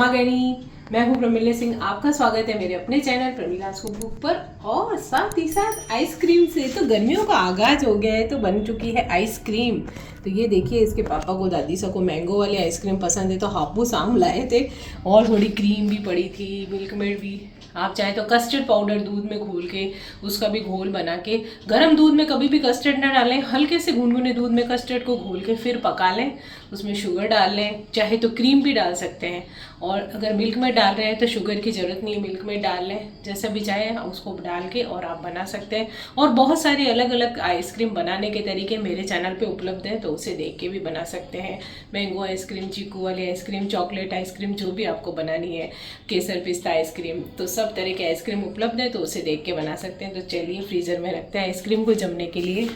खमागणी। मैं हूँ प्रमिला सिंह, आपका स्वागत है मेरे अपने चैनल प्रमिलास कुकबुक पर। और साथ ही साथ आइसक्रीम से तो गर्मियों का आगाज हो गया है, तो बन चुकी है आइसक्रीम। तो ये देखिए, इसके पापा को दादी सा को मैंगो वाली आइसक्रीम पसंद है, तो हापुस आम लाए थे और थोड़ी क्रीम भी पड़ी थी, मिल्क मेड भी। आप चाहे तो कस्टर्ड पाउडर दूध में घोल के उसका भी घोल बना के, गर्म दूध में कभी भी कस्टर्ड ना डालें, हल्के से गुनगुने दूध में कस्टर्ड को घोल के फिर पका लें, उसमें शुगर डाल लें, चाहे तो क्रीम भी डाल सकते हैं। और अगर मिल्क में डाल रहे हैं तो शुगर की ज़रूरत नहीं है, मिल्क में डाल लें, जैसा भी चाहे उसको डाल के और आप बना सकते हैं। और बहुत सारे अलग अलग आइसक्रीम बनाने के तरीके मेरे चैनल पे उपलब्ध हैं, तो उसे देख के भी बना सकते हैं। मैंगो आइसक्रीम, चीकू वाली आइसक्रीम, चॉकलेट आइसक्रीम, जो भी आपको बनानी है, केसर पिस्ता आइसक्रीम, तो सब तरह के आइसक्रीम उपलब्ध है, तो उसे देख के बना सकते हैं। तो चलिए फ्रीज़र में रखते हैं आइसक्रीम को जमने के लिए।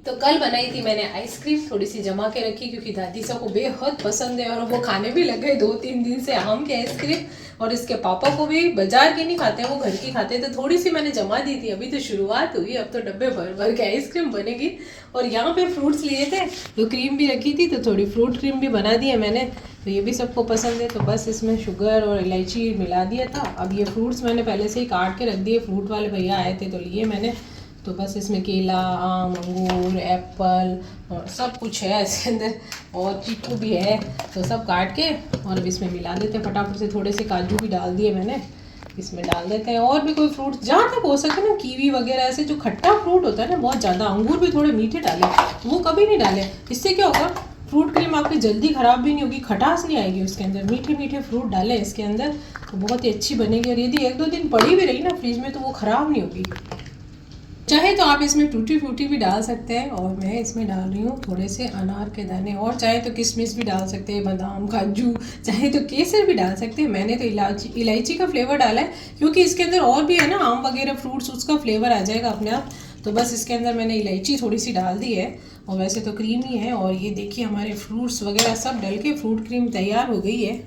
तो कल बनाई थी मैंने आइसक्रीम, थोड़ी सी जमा के रखी क्योंकि दादी साहब को बेहद पसंद है और वो खाने भी लग गए 2-3 दिन से आम की आइसक्रीम। और इसके पापा को भी, बाजार की नहीं खाते हैं, वो घर की खाते हैं, तो थोड़ी सी मैंने जमा दी थी। अभी तो शुरुआत हुई, अब तो डब्बे भर भर के आइसक्रीम बनेगी। और यहाँ पे फ्रूट्स लिए थे तो क्रीम भी रखी थी, तो थोड़ी फ्रूट क्रीम भी बना दी है मैंने, तो ये भी सबको पसंद है। तो बस इसमें शुगर और इलायची मिला दिया था। अब ये फ्रूट्स मैंने पहले से ही काट के रख दिए, फ्रूट वाले भैया आए थे तो लिए मैंने। तो बस इसमें केला, आम, अंगूर, एप्पल और सब कुछ है इसके अंदर, और चीकू भी है, तो सब काट के और अब इसमें मिला देते हैं फटाफट से। थोड़े से काजू भी डाल दिए मैंने, इसमें डाल देते हैं। और भी कोई फ्रूट जहाँ तक हो सके ना, कीवी वगैरह ऐसे जो खट्टा फ्रूट होता है ना बहुत ज़्यादा, अंगूर भी थोड़े मीठे डालें, वो कभी नहीं डालें। इससे क्या होगा, फ्रूट क्रीम आपकी जल्दी ख़राब भी नहीं होगी, खटास नहीं आएगी उसके अंदर। मीठे मीठे फ्रूट डालें इसके अंदर तो बहुत ही अच्छी बनेगी। और यदि 1-2 दिन पड़ी भी रही ना फ्रिज में तो वो ख़राब नहीं होगी। चाहे तो आप इसमें टूटी फ्रूटी भी डाल सकते हैं, और मैं इसमें डाल रही हूँ थोड़े से अनार के दाने, और चाहे तो किशमिश भी डाल सकते हैं, बादाम, काजू, चाहे तो केसर भी डाल सकते हैं। मैंने तो इलायची का फ्लेवर डाला है क्योंकि इसके अंदर और भी है ना आम वगैरह फ्रूट्स, उसका फ्लेवर आ जाएगा अपने आप। तो बस इसके अंदर मैंने इलायची थोड़ी सी डाल दी है, और वैसे तो क्रीम ही है। और ये देखिए हमारे फ्रूट्स वगैरह सब डल के फ्रूट क्रीम तैयार हो गई है।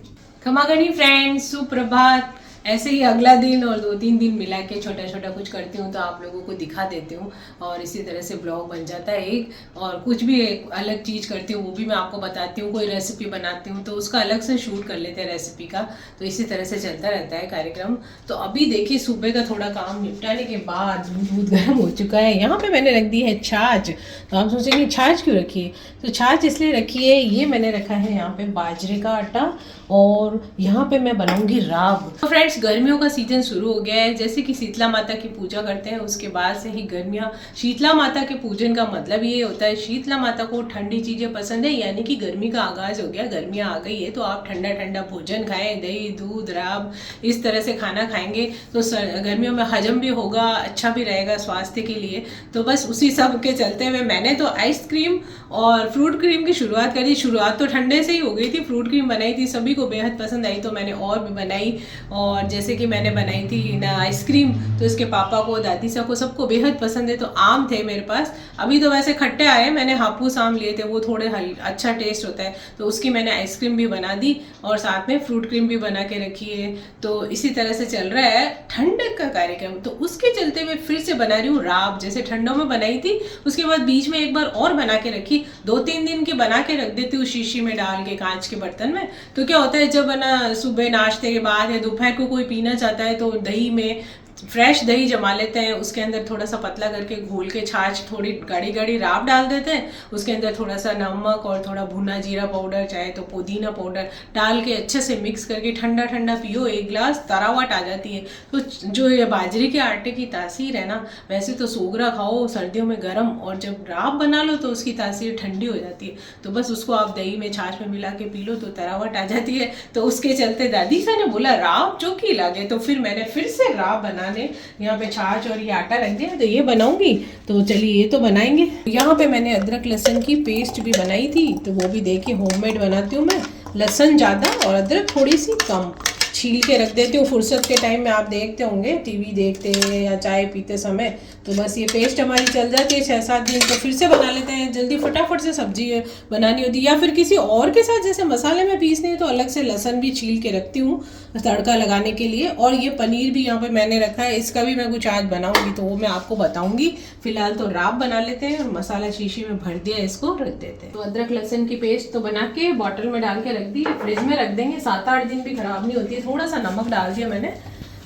खमागणी फ्रेंड्स, सुप्रभात। ऐसे ही अगला दिन और 2-3 दिन मिला के छोटा छोटा कुछ करती हूँ तो आप लोगों को दिखा देती हूँ, और इसी तरह से ब्लॉग बन जाता है एक। और कुछ भी एक अलग चीज़ करती हूँ वो भी मैं आपको बताती हूँ। कोई रेसिपी बनाती हूँ तो उसका अलग से शूट कर लेते हैं रेसिपी का, तो इसी तरह से चलता रहता है कार्यक्रम। तो अभी देखिए सुबह का थोड़ा काम निपटाने के बाद दूध गर्म हो चुका है। यहाँ पर मैंने रख दी है छाछ। तो आप सोचेंगे छाछ क्यों रखी है, तो छाछ इसलिए रखी है, ये मैंने रखा है यहाँ पे बाजरे का आटा, और यहाँ पे मैं बनाऊंगी राब। तो फ्रेंड्स, गर्मियों का सीजन शुरू हो गया है। जैसे कि शीतला माता की पूजा करते हैं उसके बाद से ही गर्मियाँ, शीतला माता के पूजन का मतलब ये होता है शीतला माता को ठंडी चीज़ें पसंद है, यानी कि गर्मी का आगाज हो गया, गर्मियाँ आ गई है, तो आप ठंडा ठंडा भोजन खाएं, दही, दूध, राब, इस तरह से खाना खाएंगे तो गर्मियों में हजम भी होगा, अच्छा भी रहेगा स्वास्थ्य के लिए। तो बस उसी सब के चलते हुए मैंने तो आइसक्रीम और फ्रूट क्रीम की शुरुआत करी। शुरुआत तो ठंडे से ही हो गई थी, फ्रूट क्रीम बनाई थी, सभी को बेहद पसंद आई, तो मैंने और भी बनाई। और जैसे कि मैंने बनाई थी ना आइसक्रीम, तो इसके पापा को, दादी साहब को, सबको बेहद पसंद है। तो आम थे मेरे पास, अभी तो वैसे खट्टे आए, मैंने हापुस आम लिए थे, वो थोड़े अच्छा टेस्ट होता है, तो उसकी मैंने आइसक्रीम भी बना दी और साथ में फ्रूट क्रीम भी बना के रखी है। तो इसी तरह से चल रहा है ठंडक का कार्यक्रम, तो उसके चलते हुए फिर से बना रही हूँ राब। जैसे ठंडों में बनाई थी, उसके बाद बीच में एक बार और बना के रखी, 2-3 दिन की बना के रख देती हूँ शीशी में डाल के, कांच के बर्तन में। तो क्या होता है, जब ना सुबह नाश्ते के बाद या दोपहर को कोई पीना चाहता है तो दही में फ्रेश दही जमा लेते हैं, उसके अंदर थोड़ा सा पतला करके घोल के छाछ, थोड़ी गाढ़ी गाढ़ी राब डाल देते हैं, उसके अंदर थोड़ा सा नमक और थोड़ा भुना जीरा पाउडर, चाहे तो पुदीना पाउडर डाल के अच्छे से मिक्स करके ठंडा ठंडा पियो, 1 गिलास, तरावट आ जाती है। तो जो ये बाजरे के आटे की तासीर है ना, वैसे तो सोगरा खाओ सर्दियों में गर्म, और जब राब बना लो तो उसकी तासीर ठंडी हो जाती है। तो बस उसको आप दही में, छाछ में मिला के पी लो तो तरावट आ जाती है। तो उसके चलते दादी सा ने बोला राब चौकी लागे, तो फिर मैंने फिर से राब बनाने यहाँ पे छाछ और ये आटा रख दिया, तो ये बनाऊंगी। तो चलिए ये तो बनाएंगे। यहाँ पे मैंने अदरक लहसुन की पेस्ट भी बनाई थी, तो वो भी देखिए होममेड बनाती हूँ मैं, लहसुन ज़्यादा और अदरक थोड़ी सी कम। छील के रख देती हूँ। फुर्सत के टाइम में आप देखते होंगे टीवी देखते या चाय पीते समय, तो बस ये पेस्ट हमारी चल जाती है 6-7 दिन, तो फिर से बना लेते हैं। जल्दी फटाफट से सब्जी बनानी होती है, या फिर किसी और के साथ जैसे मसाले में पीसने हैं तो अलग से लहसुन भी छील के रखती हूँ तड़का लगाने के लिए। और ये पनीर भी यहाँ पे मैंने रखा है, इसका भी मैं कुछ आज बनाऊंगी तो वो मैं आपको बताऊंगी। फिलहाल तो राब बना लेते हैं और मसाला शीशी में भर दिया, इसको रख देते हैं। तो अदरक लहसुन की पेस्ट तो बना के बॉटल में डाल के रख दी, फ्रिज में रख देंगे, 7-8 दिन भी खराब नहीं होती है। थोड़ा सा नमक डाल दिया मैंने।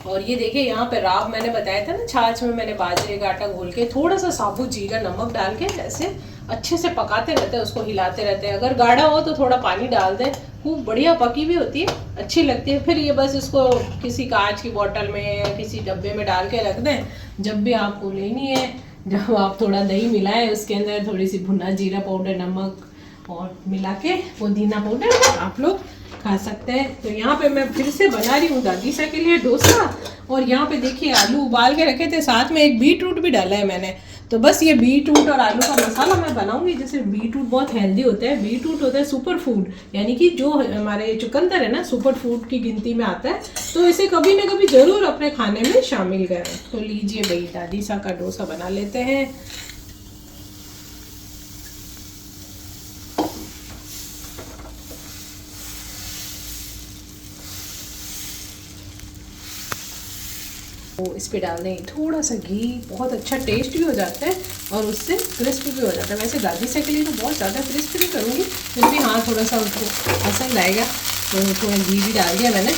और ये देखिए यहाँ पे राब मैंने बताया था ना, छाछ में मैंने बाजरे का आटा घोल के थोड़ा सा साबुत जीरा नमक डाल के ऐसे अच्छे से पकाते रहते हैं, उसको हिलाते रहते हैं। अगर गाढ़ा हो तो थोड़ा पानी डाल दें, खूब बढ़िया पकी भी होती है, अच्छी लगती है। फिर ये बस इसको किसी कांच की बोतल में या किसी डब्बे में डाल के रख दें। जब भी आपको लेनी है, जब आप थोड़ा दही मिलाएं, उसके अंदर थोड़ी सी भुना जीरा पाउडर, नमक और मिला के पुदीना पाउडर आप लोग खा सकते हैं। तो यहाँ पे मैं फिर से बना रही हूँ दादीसा के लिए डोसा। और यहाँ पे देखिए आलू उबाल के रखे थे, साथ में एक बीटरूट भी डाला है मैंने। तो बस ये बीटरूट और आलू का मसाला मैं बनाऊंगी। जैसे बीटरूट बहुत हेल्दी होता है, बीटरूट होता है सुपर फूड, यानी कि जो हमारे चुकंदर है ना, सुपर फूड की गिनती में आता है। तो इसे कभी ना कभी जरूर अपने खाने में शामिल करें। तो लीजिए भाई, दादीसा का डोसा बना लेते हैं। तो इस पे डाल देंगे थोड़ा सा घी, बहुत अच्छा टेस्ट भी हो जाता है और उससे क्रिस्प भी हो जाता है। वैसे दादीसा के लिए तो बहुत ज़्यादा क्रिस्प नहीं करूँगी, फिर भी हाँ थोड़ा सा उसको पसंद आएगा, तो थोड़ा घी भी डाल दिया मैंने।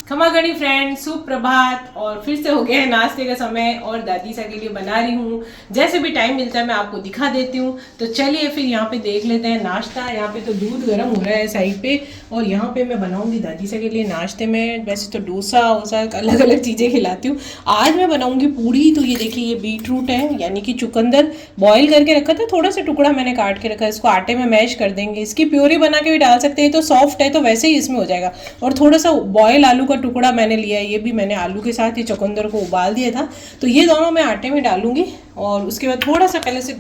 खमागणी फ्रेंड, सुप्रभात। और फिर से हो गया है नाश्ते का समय और दादीसा के लिए बना रही हूँ। जैसे भी टाइम मिलता है मैं आपको दिखा देती हूँ। तो चलिए फिर यहाँ पे देख लेते हैं नाश्ता। यहाँ पे तो दूध गर्म हो रहा है साइड पे, और यहाँ पे मैं बनाऊंगी दादीसा के लिए नाश्ते में। वैसे तो डोसा वोसा अलग अलग चीज़ें खिलाती हूँ, आज मैं बनाऊंगी पूड़ी। तो ये देखिए, ये बीटरूट है यानी कि चुकंदर, बॉयल करके रखा था, थोड़ा सा टुकड़ा मैंने काट के रखा है। इसको आटे में मैश कर देंगे, इसकी प्योरी बना के भी डाल सकते हैं, तो सॉफ्ट है तो वैसे ही इसमें हो जाएगा। और थोड़ा सा बॉयल आलू का टुकड़ा मैंने लिया है, ये भी मैंने आलू के साथ ही चुकंदर को उबाल दिया था। तो ये दोनों मैं आटे में डालूंगी और उसके बाद थोड़ा सा पहले से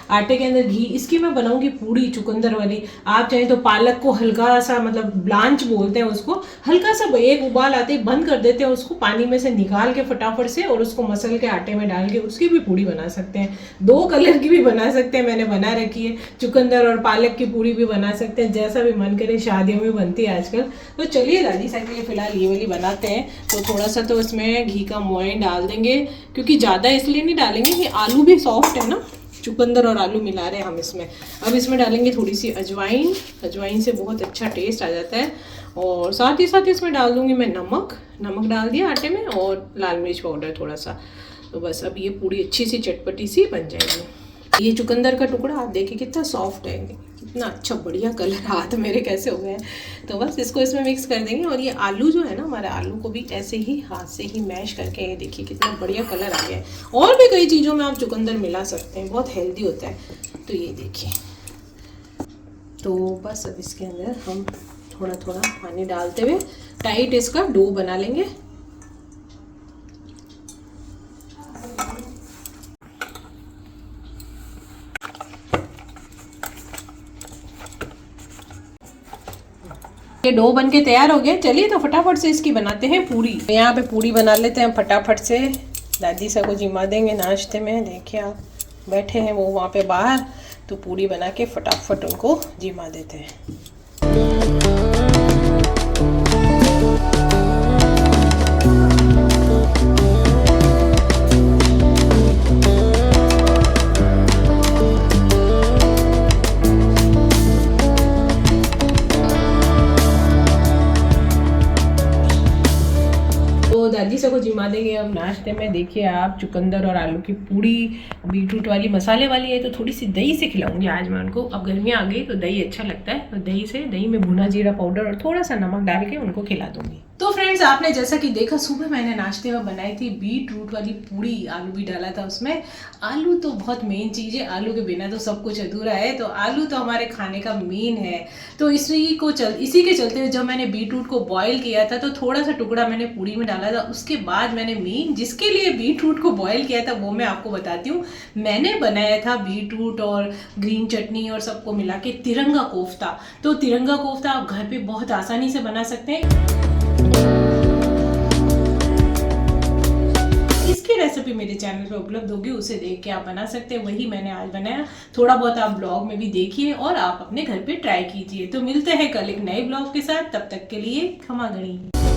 आटे के अंदर घी, इसकी मैं बनाऊंगी पूड़ी चुकंदर वाली। आप चाहे तो पालक को हल्का सा, मतलब ब्लांच बोलते हैं उसको, हल्का सा एक उबाल आते ही बंद कर देते हैं, उसको पानी में से निकाल के फटाफट से, और उसको मसल के आटे में डाल के उसकी भी पूड़ी बना सकते हैं। 2 कलर की भी बना सकते हैं, मैंने बना रखी है। चुकंदर और पालक की पूड़ी भी बना सकते हैं, जैसा भी मन करे, शादियों में बनती है आजकल। तो चलिए दादीसा के लिए फिलहाल ये वाली बनाते हैं। तो थोड़ा सा तो इसमें घी का मोयन डाल देंगे, क्योंकि ज़्यादा इसलिए नहीं डालेंगे कि आलू भी सॉफ्ट है ना, चुकंदर और आलू मिला रहे हैं हम इसमें। अब इसमें डालेंगे थोड़ी सी अजवाइन, अजवाइन से बहुत अच्छा टेस्ट आ जाता है। और साथ ही साथ इसमें डाल दूंगी मैं नमक, नमक डाल दिया आटे में, और लाल मिर्च पाउडर थोड़ा सा। तो बस अब ये पूरी अच्छी सी चटपटी सी बन जाएगी। ये चुकंदर का टुकड़ा आप देखिए कितना सॉफ्ट है, कितना अच्छा बढ़िया कलर, हाथ मेरे कैसे हो गए हैं। तो बस इसको इसमें मिक्स कर देंगे। और ये आलू जो है ना, हमारे आलू को भी ऐसे ही हाथ से ही मैश करके, ये देखिए कितना बढ़िया कलर आ गया है। और भी कई चीज़ों में आप चुकंदर मिला सकते हैं, बहुत हेल्दी होता है। तो ये देखिए, तो बस अब इसके अंदर हम थोड़ा थोड़ा पानी डालते हुए टाइट इसका डो बना लेंगे। ये डो बन के तैयार हो गया। चलिए तो फटाफट से इसकी बनाते हैं पूरी। तो यहाँ पे पूरी बना लेते हैं फटाफट से, दादीसा को जिमा देंगे नाश्ते में। देखिए आप बैठे हैं वो वहाँ पे बाहर, तो पूरी बना के फटाफट उनको जिमा देते हैं। दादीसा को जिमा देंगे अब नाश्ते में। देखिए आप, चुकंदर और आलू की पूड़ी बीटरूट वाली मसाले वाली है, तो थोड़ी सी दही से खिलाऊंगी आज मैं उनको। अब गर्मियाँ आ गई तो दही अच्छा लगता है, तो दही में भुना जीरा पाउडर और थोड़ा सा नमक डाल के उनको खिला दूंगी। तो फ्रेंड्स, आपने जैसा कि देखा, सुबह मैंने नाश्ते में बनाई थी बीट रूट वाली पूड़ी, आलू भी डाला था उसमें। आलू तो बहुत मेन चीज़ है, आलू के बिना तो सब कुछ अधूरा है, तो आलू तो हमारे खाने का मेन है। तो इसी के चलते हुए जब मैंने बीट रूट को बॉईल किया था तो थोड़ा सा टुकड़ा मैंने पूड़ी में डाला था। उसके बाद मैंने मेन जिसके लिए बीट रूट को बॉईल किया था वो मैं आपको बताती हूँ। मैंने बनाया था बीट रूट और ग्रीन चटनी और सबको मिला के तिरंगा कोफ्ता। तो तिरंगा कोफ्ता आप घर पे बहुत आसानी से बना सकते हैं। इसकी रेसिपी मेरे चैनल पे उपलब्ध होगी, उसे देख के आप बना सकते हैं। वही मैंने आज बनाया। थोड़ा बहुत आप ब्लॉग में भी देखिए और आप अपने घर पे ट्राई कीजिए। तो मिलते हैं कल एक नए ब्लॉग के साथ, तब तक के लिए खमा गणी।